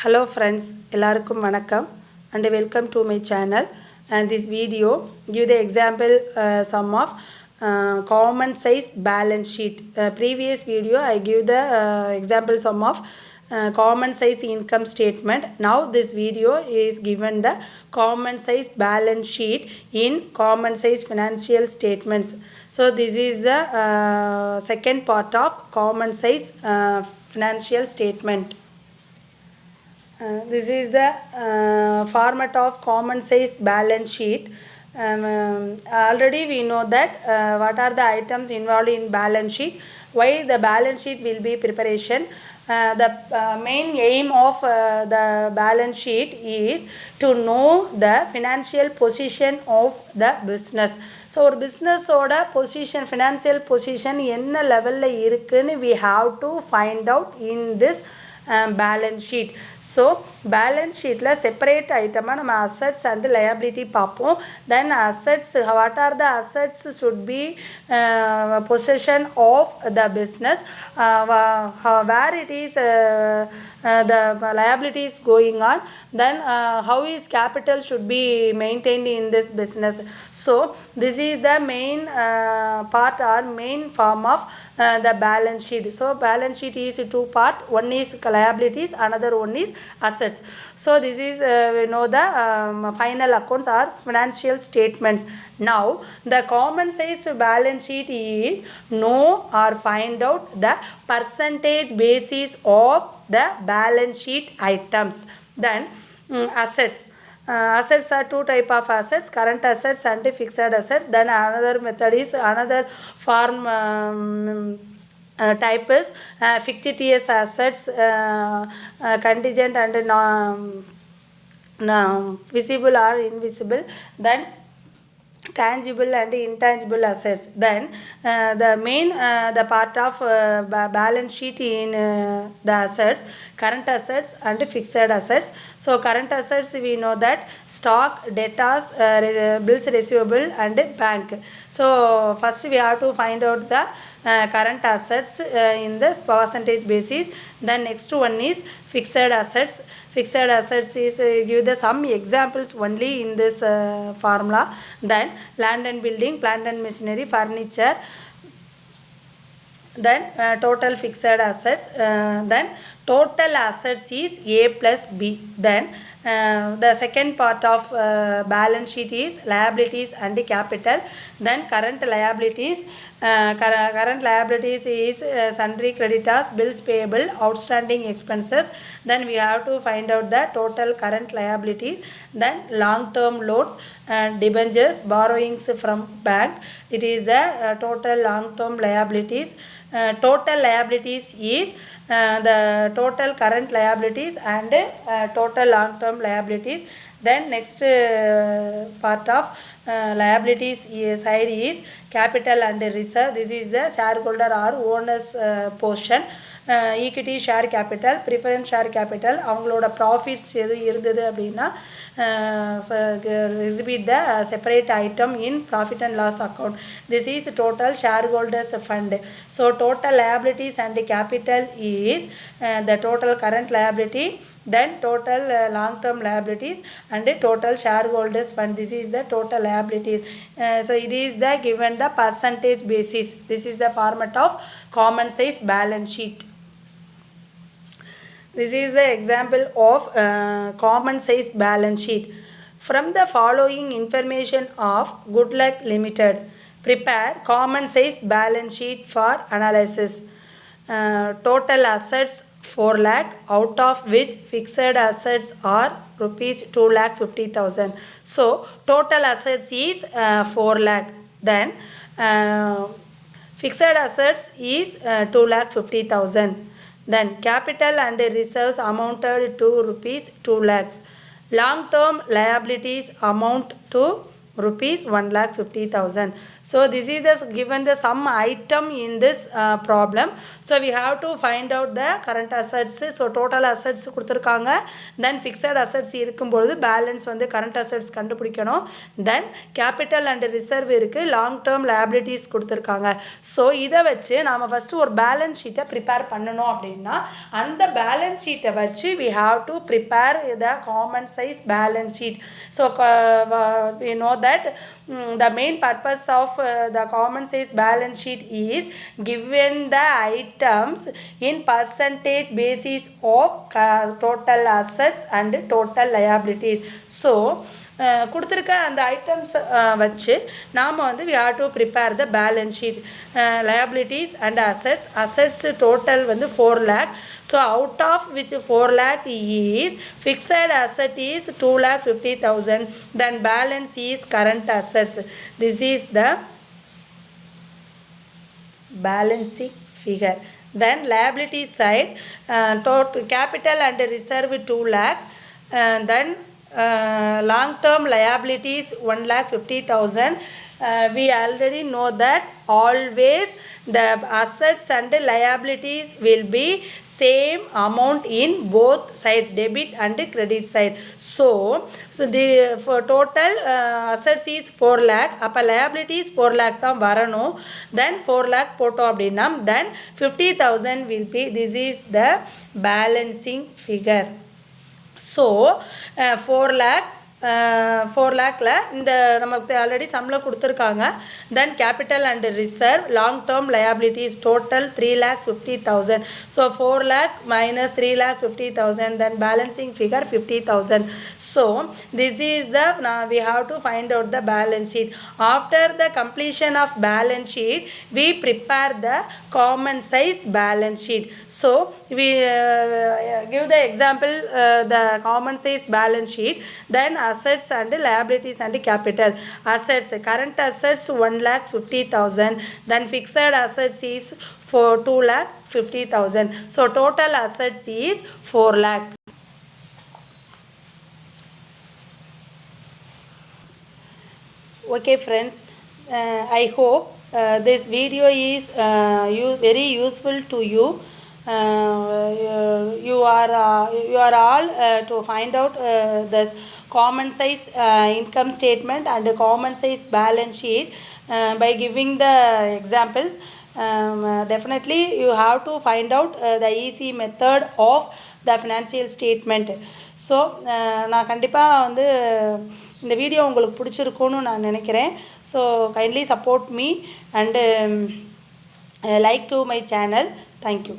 Hello friends, எல்லாருக்கும் வணக்கம் and welcome to my channel. And this video give the example sum of common size balance sheet. Previous video I give the example sum of common size income statement. Now this video is given the common size balance sheet in common size financial statements. So this is the second part of common size financial statement. This is the format of common size balance sheet. Already we know that what are the items involved in balance sheet, why the balance sheet will be preparation. The main aim of the balance sheet is to know the financial position of the business. So ஒரு பிஸ்னஸோட position financial position என்ன லெவலில் இருக்குன்னு we have to find out in this balance sheet. So balance sheet la separate item நம்ம assets and liability பார்ப்போம். Then assets, what are the assets should be possession of the business, where it is the liability is going on, then how is capital should be maintained in this business. So this is the main part or main form of the balance sheet. So balance sheet is two part, one is liabilities, another one is assets. So this is we know the final accounts are financial statements. Now the common size balance sheet is know or find out the percentage basis of the balance sheet items. Then assets. Assets are two type of assets, current assets and fixed assets. Then another method is another form type is fictitious assets, contingent and visible or invisible. Then tangible and intangible assets. Then the main the part of balance sheet in the assets, current assets and fixed assets. So current assets we know that stock, debtors, bills receivable and bank. So first we have to find out the current assets in the percentage basis. Then next one is fixed assets. Fixed assets is give the some examples only in this formula. Then land and building, plant and machinery, furniture. Then total fixed assets. Then total assets is A plus B. Then the second part of balance sheet is liabilities and capital. Then current liabilities. Current liabilities is sundry creditors, bills payable, outstanding expenses. Then we have to find out the total current liabilities. Then long term loans, debentures, borrowings from bank. It is the total long term liabilities. Total liabilities is the total current liabilities and total long term liabilities. Then next part of liabilities side is capital and reserve. This is the shareholder or owners portion. Equity share capital, preference share capital, அவங்களோட profits எது இருந்தது அப்படின்னா exhibit the separate item in profit and loss account. This is total shareholders fund. So total liabilities and capital is the total current liability, then total long term liabilities and total shareholders fund. This is the total liabilities. So it is the given the percentage basis. This is the format of common size balance sheet. This is the example of common size balance sheet. From the following information of Goodluck Limited, prepare common size balance sheet for analysis. Total assets 4 lakh, out of which fixed assets are rupees 2,50,000. So total assets is 4 lakh. Then fixed assets is 2,50,000. Then capital and reserves amounted to rupees 2 lakhs. Long term liabilities amount to rupees 1,50,000. So this is the given the sum item in this problem. So we have to find out the current assets. So total assets கொடுத்திருக்காங்க, then fixed assets இருக்கும்போது balance வந்து current assets கண்டுபிடிக்கணும், then capital and reserve இருக்கு, long term liabilities கொடுத்திருக்காங்க. So இதை வச்சு நாம first ஒரு balance sheet prepare பண்ணணும் அப்படின்னா அந்த balance sheet வச்சு we have to prepare the common size balance sheet. So we know that the main purpose of the common size balance sheet is given the items in percentage basis of total assets and total liabilities. So கொடுத்துருக்க அந்த items வச்சு நாம் வந்து we have to prepare the balance sheet. Liabilities and assets total வந்து 4 lakh. So out of which 4 lakh is fixed asset is 2,50,000, then balance is current assets. This is the balancing figure. Then liability side, total capital and reserve 2 lakh, then long term liabilities 1,50,000. We already know that always the assets and liabilities will be same amount in both side, debit and credit side. So the for total assets is 4 lakh, அப்ப liabilities 4 lakh தான் வரணும், then 4 lakh போட்டோம் அப்படின்னா then 50,000 will be, this is the balancing figure. So 4 lakh 4 lakhல இந்த நமக்கு already சம்மில் கொடுத்துருக்காங்க, then capital and reserve long term liabilities total 3,50,000. So 4 lakh minus 3,50,000, then balancing figure 50,000. So this is the we have to find out the balance sheet. After the completion of balance sheet we prepare the common size balance sheet. So we give the example the common size balance sheet, then assets and liabilities and capital. Assets, current assets 1,50,000, then fixed assets is for 2,50,000. So total assets is 4 lakh. Okay friends, I hope this video is very useful to you. You are all to find out this common size income statement and common size balance sheet by giving the examples. Definitely you have to find out the easy method of the financial statement. So நான் கண்டிப்பாக வந்து இந்த video உங்களுக்கு பிடிச்சிருக்குன்னு நான் நினைக்கிறேன். So kindly support me and like to my channel. Thank you.